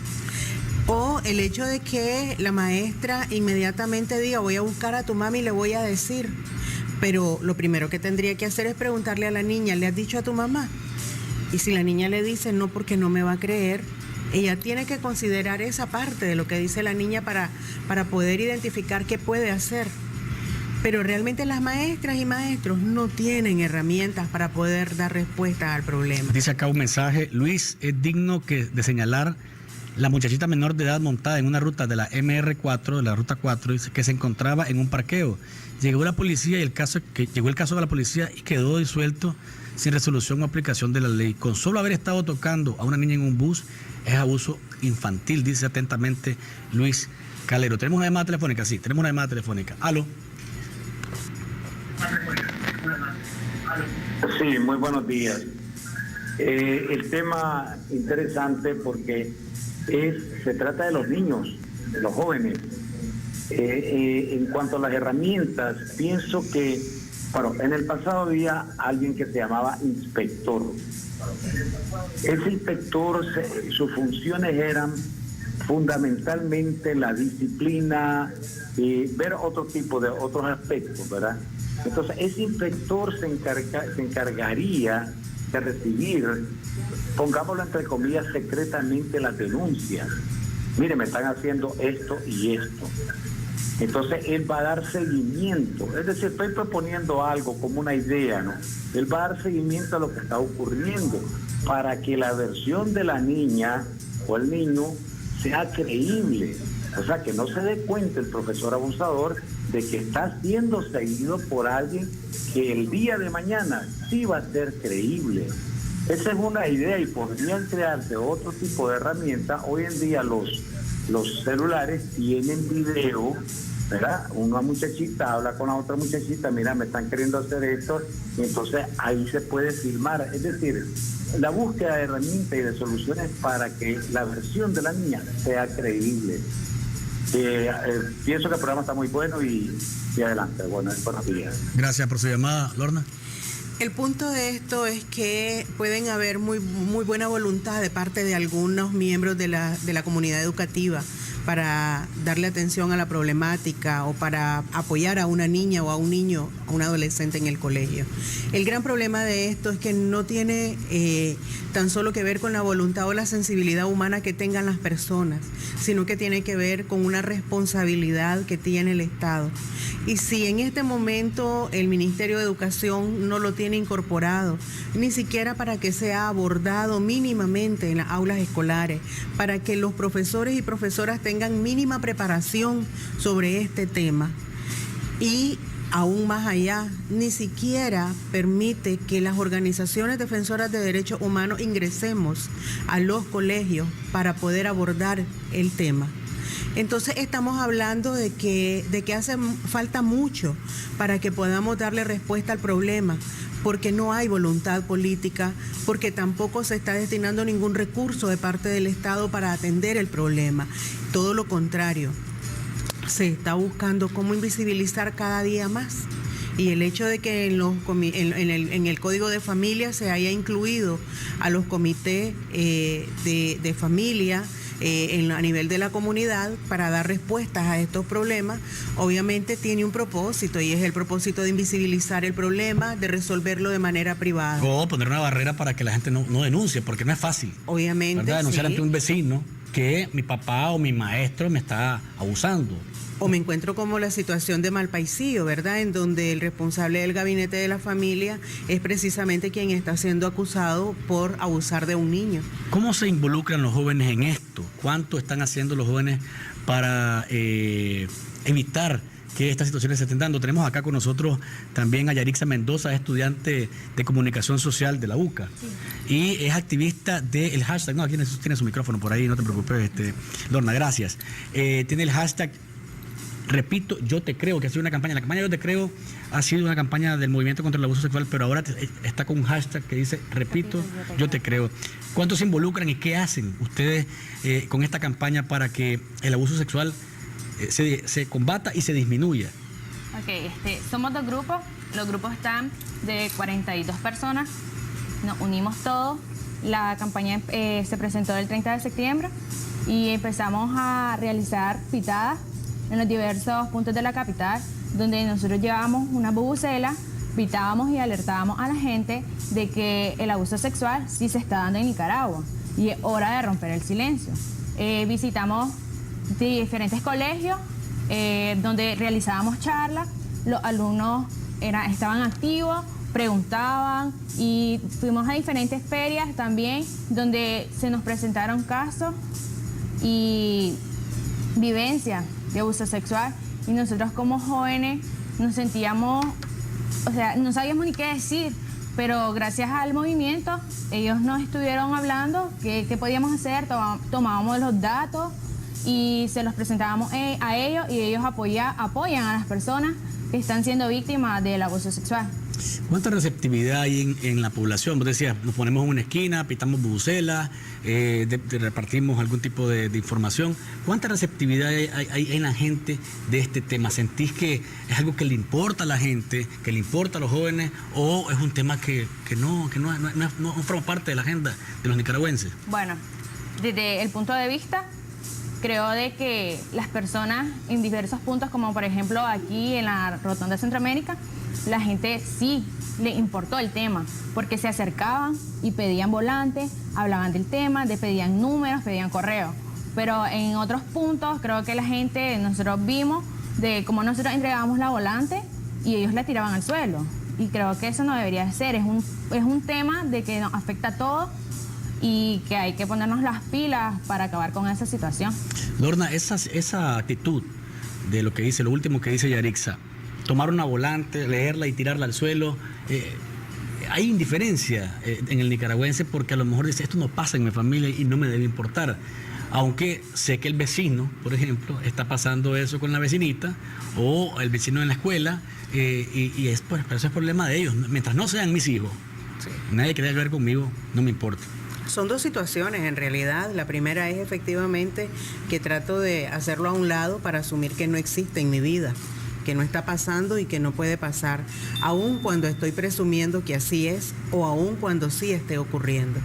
O el hecho de que la maestra inmediatamente diga, voy a buscar a tu mami y le voy a decir. Pero lo primero que tendría que hacer es preguntarle a la niña, ¿le has dicho a tu mamá? Y si la niña le dice no, porque no me va a creer, ella tiene que considerar esa parte de lo que dice la niña para poder identificar qué puede hacer. Pero realmente las maestras y maestros no tienen herramientas para poder dar respuesta al problema. Dice acá un mensaje, Luis, es digno de señalar la muchachita menor de edad montada en una ruta de la MR4, de la ruta 4, dice que se encontraba en un parqueo. Llegó la policía y llegó el caso de la policía y quedó disuelto sin resolución o aplicación de la ley. Con solo haber estado tocando a una niña en un bus es abuso infantil, dice atentamente Luis Calero. ¿Tenemos una llamada telefónica? Sí, tenemos una llamada telefónica. ¿Aló? Sí, muy buenos días. El tema interesante porque se trata de los niños, de los jóvenes. En cuanto a las herramientas, pienso que, bueno, en el pasado había alguien que se llamaba inspector. Ese inspector, sus funciones eran fundamentalmente la disciplina, ver otro tipo de otros aspectos, ¿verdad? Entonces, ese inspector se encargaría de recibir, pongámoslo entre comillas, secretamente las denuncias. Mire, me están haciendo esto y esto. Entonces, él va a dar seguimiento. Es decir, estoy proponiendo algo como una idea, ¿no? Él va a dar seguimiento a lo que está ocurriendo para que la versión de la niña o el niño sea creíble. O sea, que no se dé cuenta el profesor abusador de que está siendo seguido por alguien que el día de mañana sí va a ser creíble. Esa es una idea y podrían crearse otro tipo de herramientas. Hoy en día los celulares tienen video, ¿verdad? Una muchachita habla con la otra muchachita, mira, me están queriendo hacer esto, y entonces ahí se puede filmar. Es decir, la búsqueda de herramientas y de soluciones para que la versión de la niña sea creíble. Pienso que el programa está muy bueno y adelante. Bueno, buenos días. Gracias por su llamada, Lorna. El punto de esto es que pueden haber muy buena voluntad de parte de algunos miembros de la comunidad educativa para darle atención a la problemática o para apoyar a una niña o a un niño, a un adolescente en el colegio. El gran problema de esto es que no tiene tan solo que ver con la voluntad o la sensibilidad humana que tengan las personas, sino que tiene que ver con una responsabilidad que tiene el Estado. Y si en este momento el Ministerio de Educación no lo tiene incorporado, ni siquiera para que sea abordado mínimamente en las aulas escolares, para que los profesores y profesoras tengan mínima preparación sobre este tema, y aún más allá, ni siquiera permite que las organizaciones defensoras de derechos humanos ingresemos a los colegios para poder abordar el tema. Entonces estamos hablando de que hace falta mucho para que podamos darle respuesta al problema, porque no hay voluntad política, porque tampoco se está destinando ningún recurso de parte del Estado para atender el problema. Todo lo contrario, se está buscando cómo invisibilizar cada día más. Y el hecho de que en el Código de Familia se haya incluido a los comités de familia a nivel de la comunidad para dar respuestas a estos problemas, obviamente tiene un propósito, y es el propósito de invisibilizar el problema, de resolverlo de manera privada. O poner una barrera para que la gente no denuncie, porque no es fácil. Obviamente, ¿verdad? Denunciar sí. ante un vecino que mi papá o mi maestro me está abusando. O me encuentro como la situación de Malpaisillo, ¿verdad? En donde el responsable del gabinete de la familia es precisamente quien está siendo acusado por abusar de un niño. ¿Cómo se involucran los jóvenes en esto? ¿Cuánto están haciendo los jóvenes para evitar que estas situaciones se estén dando? Tenemos acá con nosotros también a Yarixa Mendoza, es estudiante de comunicación social de la UCA. Sí. Y es activista del hashtag, no, aquí tiene su micrófono por ahí, no te preocupes, Lorna, gracias. Tiene el hashtag Repito, yo te creo, que ha sido una campaña. La campaña Yo te creo ha sido una campaña del movimiento contra el abuso sexual, pero ahora está con un hashtag que dice Repito, yo te creo. ¿Cuántos se involucran y qué hacen ustedes con esta campaña para que el abuso sexual se combata y se disminuya? Ok, somos dos grupos. Los grupos están de 42 personas. Nos unimos todos. La campaña se presentó el 30 de septiembre y empezamos a realizar pitadas en los diversos puntos de la capital, donde nosotros llevábamos una bubucela, pitábamos y alertábamos a la gente de que el abuso sexual sí se está dando en Nicaragua y es hora de romper el silencio. Visitamos diferentes colegios donde realizábamos charlas, los alumnos estaban activos, preguntaban, y fuimos a diferentes ferias también donde se nos presentaron casos y vivencias de abuso sexual, y nosotros como jóvenes nos sentíamos, o sea, no sabíamos ni qué decir, pero gracias al movimiento ellos nos estuvieron hablando qué podíamos hacer, tomábamos los datos y se los presentábamos a ellos, y ellos apoyan a las personas que están siendo víctimas del abuso sexual. ¿Cuánta receptividad hay en la población? Vos decías, nos ponemos en una esquina, pitamos bubucelas, repartimos algún tipo de información. ¿Cuánta receptividad hay en la gente de este tema? ¿Sentís que es algo que le importa a la gente, que le importa a los jóvenes, o es un tema que no forma parte de la agenda de los nicaragüenses? Bueno, desde el punto de vista, creo de que las personas en diversos puntos, como por ejemplo aquí en la Rotonda de Centroamérica, la gente sí le importó el tema, porque se acercaban y pedían volantes, hablaban del tema, pedían números, pedían correo. Pero en otros puntos creo que la gente, nosotros vimos de cómo nosotros entregábamos la volante y ellos la tiraban al suelo. Y creo que eso no debería de ser, es un tema de que nos afecta a todos y que hay que ponernos las pilas para acabar con esa situación. Lorna, esa actitud de lo último que dice Yarixa, tomar una volante, leerla y tirarla al suelo, hay indiferencia en el nicaragüense, porque a lo mejor dice, esto no pasa en mi familia y no me debe importar. Aunque sé que el vecino, por ejemplo, está pasando eso con la vecinita, o el vecino en la escuela, y pero eso es problema de ellos. Mientras no sean mis hijos, sí, nadie quiere ver conmigo, no me importa. Son dos situaciones en realidad. La primera es efectivamente que trato de hacerlo a un lado para asumir que no existe en mi vida, que no está pasando y que no puede pasar, aun cuando estoy presumiendo que así es, o aun cuando sí esté ocurriendo.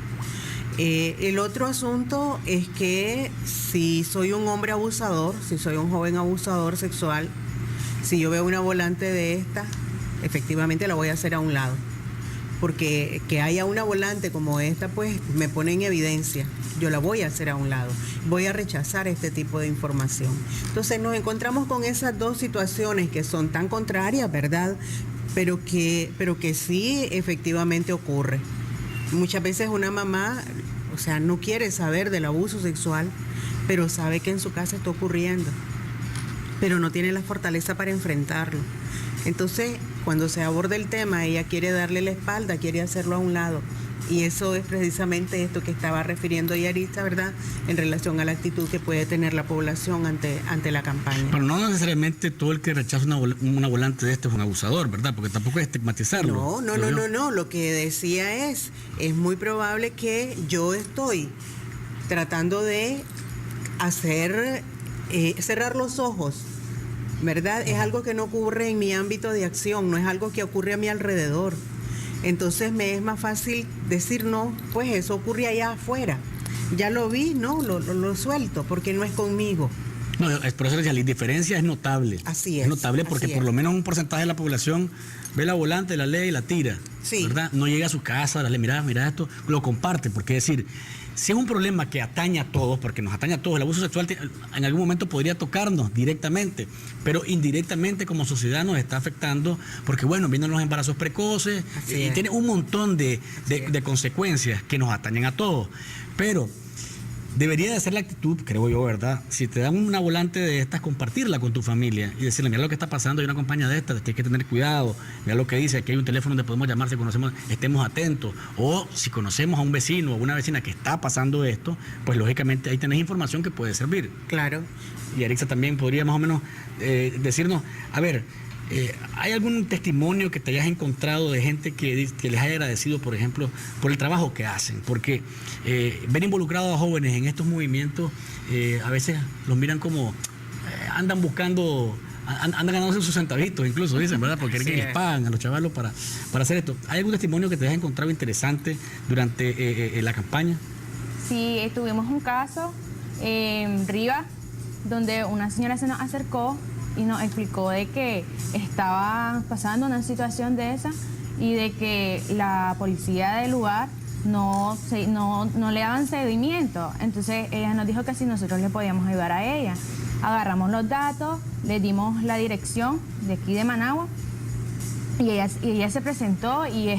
El otro asunto es que si soy un hombre abusador, si soy un joven abusador sexual, si yo veo una volante de esta, efectivamente la voy a hacer a un lado. Porque que haya una volante como esta, pues me pone en evidencia. Yo la voy a hacer a un lado. Voy a rechazar este tipo de información. Entonces nos encontramos con esas dos situaciones que son tan contrarias, ¿verdad? Pero que sí efectivamente ocurre. Muchas veces una mamá, o sea, no quiere saber del abuso sexual, pero sabe que en su casa está ocurriendo, pero no tiene la fortaleza para enfrentarlo. Entonces, cuando se aborda el tema, ella quiere darle la espalda, quiere hacerlo a un lado, Y eso es precisamente esto que estaba refiriendo Yaritza, ¿verdad? En relación a la actitud que puede tener la población ante la campaña. Pero no necesariamente todo el que rechaza una volante de esto es un abusador, ¿verdad? Porque tampoco es estigmatizarlo. No. Lo que decía es muy probable que yo estoy tratando de hacer, cerrar los ojos, ¿verdad? Es algo que no ocurre en mi ámbito de acción, no es algo que ocurre a mi alrededor. Entonces me es más fácil decir no, pues eso ocurre allá afuera. Ya lo vi, no, lo suelto porque no es conmigo. No, es por eso decía, la indiferencia es notable. Así es. Es notable porque por lo menos un porcentaje de la población ve la volante, la lee y la tira. Sí. ¿Verdad? No llega a su casa, dale, mira esto, lo comparte, porque es decir, si es un problema que atañe a todos, porque nos atañe a todos, el abuso sexual en algún momento podría tocarnos directamente, pero indirectamente como sociedad nos está afectando, porque bueno, vienen los embarazos precoces, y tiene un montón de consecuencias que nos atañen a todos. Pero debería de ser la actitud, creo yo, ¿verdad? Si te dan una volante de estas, compartirla con tu familia y decirle, mira lo que está pasando, hay una compañía de estas, que hay que tener cuidado, mira lo que dice, aquí hay un teléfono donde podemos llamar si conocemos, estemos atentos, o si conocemos a un vecino o una vecina que está pasando esto, pues lógicamente ahí tenés información que puede servir. Claro. Y Yaritza también podría más o menos decirnos, a ver, ¿hay algún testimonio que te hayas encontrado de gente que les haya agradecido, por ejemplo, por el trabajo que hacen? Porque ver involucrados a jóvenes en estos movimientos, a veces los miran como andan buscando, andan ganándose sus centavitos, incluso dicen, ¿verdad? Porque que les pagan a los chavalos para hacer esto. ¿Hay algún testimonio que te hayas encontrado interesante durante la campaña? Sí, tuvimos un caso en Rivas, donde una señora se nos acercó y nos explicó de que estaba pasando una situación de esa y de que la policía del lugar no le daban seguimiento. Entonces ella nos dijo que si nosotros le podíamos ayudar a ella. Agarramos los datos, le dimos la dirección de aquí de Managua y ella se presentó y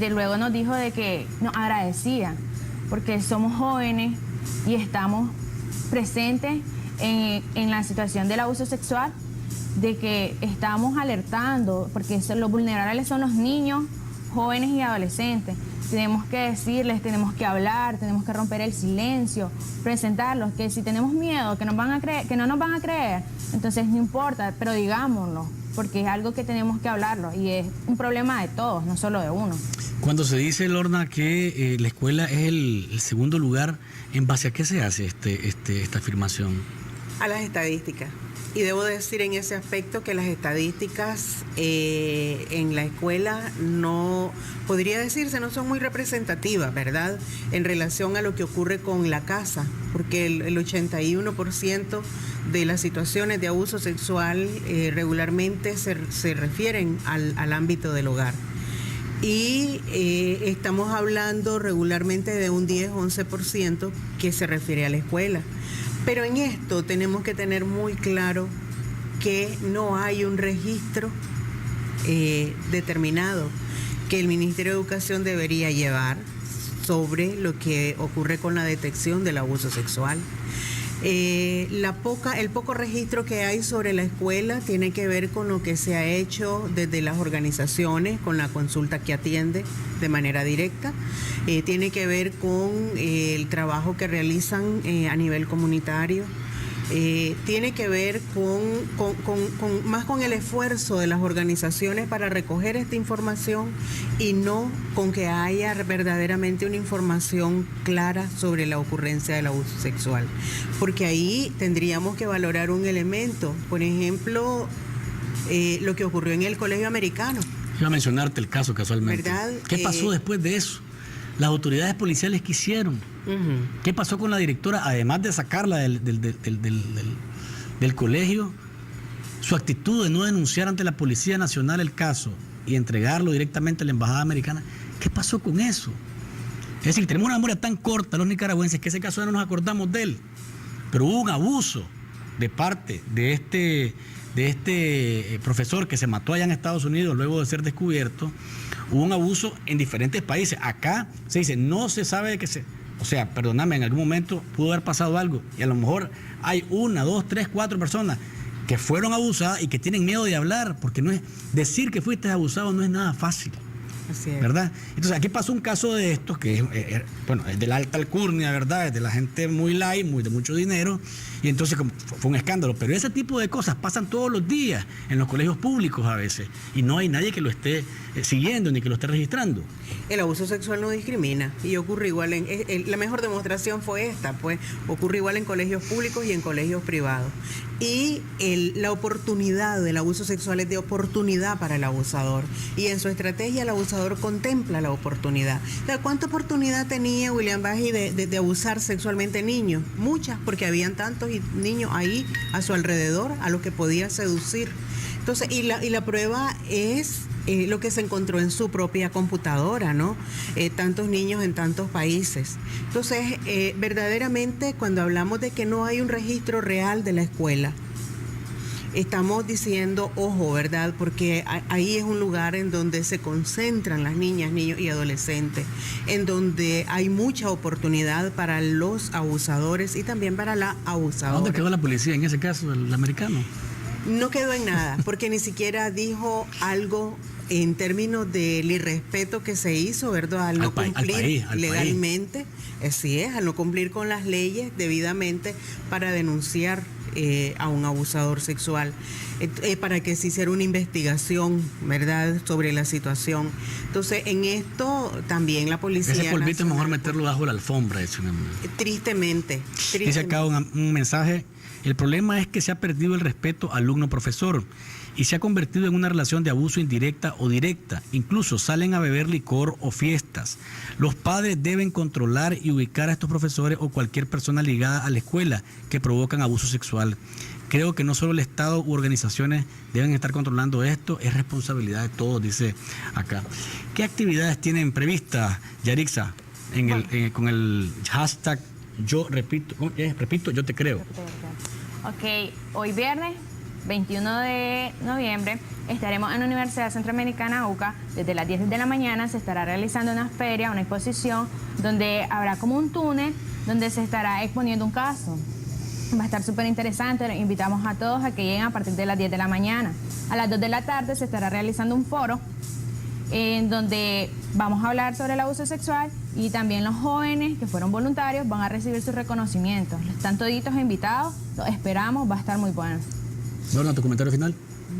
luego nos dijo de que nos agradecía porque somos jóvenes y estamos presentes en la situación del abuso sexual, de que estamos alertando, porque los vulnerables son los niños, jóvenes y adolescentes. Tenemos que decirles, tenemos que hablar, tenemos que romper el silencio, presentarlos, que si tenemos miedo, que no nos van a creer, entonces no importa, pero digámoslo, porque es algo que tenemos que hablarlo y es un problema de todos, no solo de uno. Cuando se dice, Lorna, que la escuela es el segundo lugar, ¿en base a qué se hace esta afirmación? A las estadísticas. Y debo decir en ese aspecto que las estadísticas en la escuela no, podría decirse, no son muy representativas, ¿verdad? En relación a lo que ocurre con la casa, porque el 81% de las situaciones de abuso sexual regularmente se refieren al ámbito del hogar. Y estamos hablando regularmente de un 10-11% que se refiere a la escuela. Pero en esto tenemos que tener muy claro que no hay un registro determinado que el Ministerio de Educación debería llevar sobre lo que ocurre con la detección del abuso sexual. El poco registro que hay sobre la escuela tiene que ver con lo que se ha hecho desde las organizaciones, con la consulta que atiende de manera directa, tiene que ver con el trabajo que realizan a nivel comunitario, tiene que ver más con el esfuerzo de las organizaciones para recoger esta información y no con que haya verdaderamente una información clara sobre la ocurrencia del abuso sexual. Porque ahí tendríamos que valorar un elemento, por ejemplo, lo que ocurrió en el Colegio Americano. Iba a mencionarte el caso casualmente. ¿Verdad? ¿Qué pasó después de eso? Las autoridades policiales, ¿qué hicieron? ¿Qué pasó con la directora? Además de sacarla del colegio, su actitud de no denunciar ante la Policía Nacional el caso y entregarlo directamente a la Embajada Americana, ¿qué pasó con eso? Es decir, tenemos una memoria tan corta los nicaragüenses que ese caso ya no nos acordamos de él. Pero hubo un abuso de parte de este profesor que se mató allá en Estados Unidos luego de ser descubierto. Hubo un abuso en diferentes países. Acá se dice, no se sabe de qué se... O sea, perdóname, en algún momento pudo haber pasado algo y a lo mejor hay 1, 2, 3, 4 personas que fueron abusadas y que tienen miedo de hablar, porque no es decir que fuiste abusado no es nada fácil. Así es. ¿Verdad? Entonces aquí pasó un caso de estos que es de la alta alcurnia, ¿verdad? Es de la gente muy light, de mucho dinero, y entonces fue un escándalo. Pero ese tipo de cosas pasan todos los días en los colegios públicos a veces, y no hay nadie que lo esté siguiendo ni que lo esté registrando. El abuso sexual no discrimina y ocurre igual la mejor demostración fue esta, pues ocurre igual en colegios públicos y en colegios privados. Y la oportunidad del abuso sexual es de oportunidad para el abusador, y en su estrategia el abusador contempla la oportunidad. O sea, ¿cuánta oportunidad tenía William Baji de abusar sexualmente niños? Muchas, porque habían tantos niños ahí a su alrededor a los que podía seducir. Entonces, y la prueba es lo que se encontró en su propia computadora, ¿no? Tantos niños en tantos países. Entonces, verdaderamente, cuando hablamos de que no hay un registro real de la escuela, estamos diciendo, ojo, ¿verdad? Porque ahí es un lugar en donde se concentran las niñas, niños y adolescentes, en donde hay mucha oportunidad para los abusadores y también para la abusadora. ¿Dónde quedó la policía en ese caso, el americano? No quedó en nada, porque ni siquiera dijo algo en términos del irrespeto que se hizo, ¿verdad? Al no cumplir legalmente, así es, al no cumplir con las leyes debidamente para denunciar a un abusador sexual, para que se hiciera una investigación, ¿verdad?, sobre la situación. Entonces, en esto también la policía... Ese polvito es mejor meterlo bajo la alfombra. Tristemente. Dice acá un mensaje: el problema es que se ha perdido el respeto alumno-profesor y se ha convertido en una relación de abuso indirecta o directa. Incluso salen a beber licor o fiestas. Los padres deben controlar y ubicar a estos profesores o cualquier persona ligada a la escuela que provocan abuso sexual. Creo que no solo el Estado u organizaciones deben estar controlando esto, es responsabilidad de todos, dice acá. ¿Qué actividades tienen previstas, Yarixa, con el hashtag yo repito, yo te creo? Ok, hoy viernes 21 de noviembre estaremos en la Universidad Centroamericana UCA. Desde las 10 de la mañana se estará realizando una feria, una exposición, donde habrá como un túnel donde se estará exponiendo un caso. Va a estar súper interesante, los invitamos a todos a que lleguen a partir de las 10 de la mañana. A las 2 de la tarde se estará realizando un foro en donde vamos a hablar sobre el abuso sexual, y también los jóvenes que fueron voluntarios van a recibir sus reconocimientos. Están toditos invitados, los esperamos, va a estar muy bueno. Bueno, ¿tu comentario final?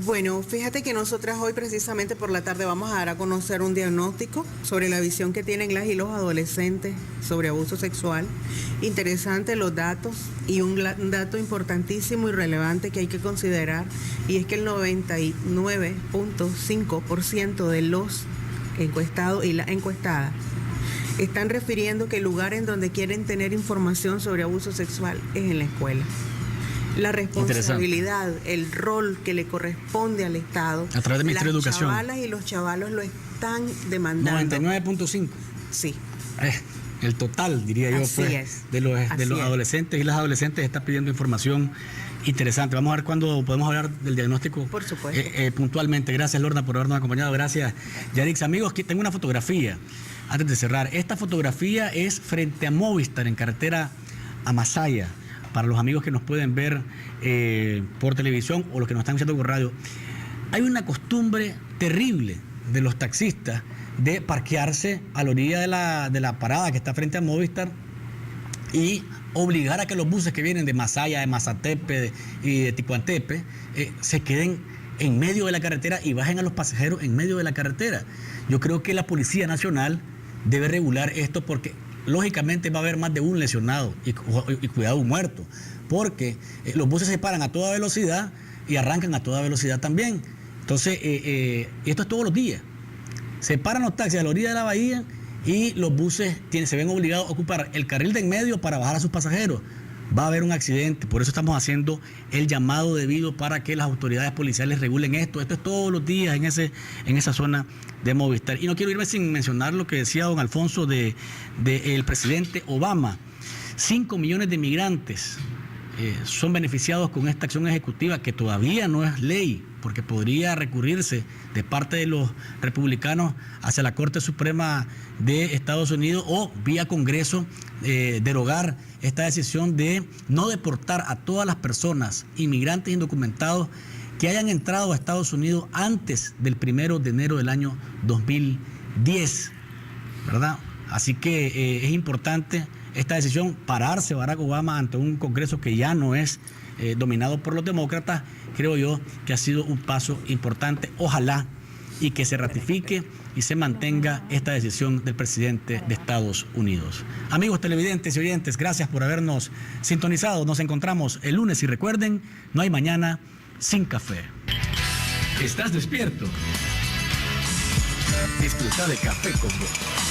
Bueno, fíjate que nosotras hoy precisamente por la tarde vamos a dar a conocer un diagnóstico sobre la visión que tienen las y los adolescentes sobre abuso sexual. Interesante los datos, y un dato importantísimo y relevante que hay que considerar, y es que el 99.5% de los encuestados y las encuestadas están refiriendo que el lugar en donde quieren tener información sobre abuso sexual es en la escuela. La responsabilidad, el rol que le corresponde al Estado, a través del Ministerio de Educación. Las chavalas y los chavalos lo están demandando. 99.5. Sí. El total, diría yo, pues, de los adolescentes y las adolescentes está pidiendo información interesante. Vamos a ver cuándo podemos hablar del diagnóstico. Por supuesto. Puntualmente. Gracias, Lorna, por habernos acompañado. Gracias, Yadix. Amigos, aquí tengo una fotografía antes de cerrar. Esta fotografía es frente a Movistar, en carretera a Masaya. Para los amigos que nos pueden ver por televisión o los que nos están escuchando por radio, hay una costumbre terrible de los taxistas de parquearse a la orilla de la parada que está frente a Movistar y obligar a que los buses que vienen de Masaya, de Mazatepe y de Ticuantepe se queden en medio de la carretera y bajen a los pasajeros en medio de la carretera. Yo creo que la Policía Nacional debe regular esto, porque lógicamente va a haber más de un lesionado y cuidado, un muerto, porque los buses se paran a toda velocidad y arrancan a toda velocidad también. Entonces, esto es todos los días. Se paran los taxis a la orilla de la bahía y los buses se ven obligados a ocupar el carril de en medio para bajar a sus pasajeros. Va a haber un accidente, por eso estamos haciendo el llamado debido para que las autoridades policiales regulen esto. Esto es todos los días en esa zona de Movistar. Y no quiero irme sin mencionar lo que decía don Alfonso del presidente Obama. 5 millones de migrantes son beneficiados con esta acción ejecutiva, que todavía no es ley, porque podría recurrirse de parte de los republicanos hacia la Corte Suprema de Estados Unidos o vía Congreso derogar esta decisión de no deportar a todas las personas, inmigrantes indocumentados, que hayan entrado a Estados Unidos antes del 1 de enero del año 2020. 10, ¿verdad? Así que es importante esta decisión, pararse Barack Obama ante un Congreso que ya no es dominado por los demócratas. Creo yo que ha sido un paso importante. Ojalá y que se ratifique y se mantenga esta decisión del presidente de Estados Unidos. Amigos televidentes y oyentes, gracias por habernos sintonizado. Nos encontramos el lunes y recuerden, no hay mañana sin café. ¿Estás despierto? Disfruta de Café con Vos.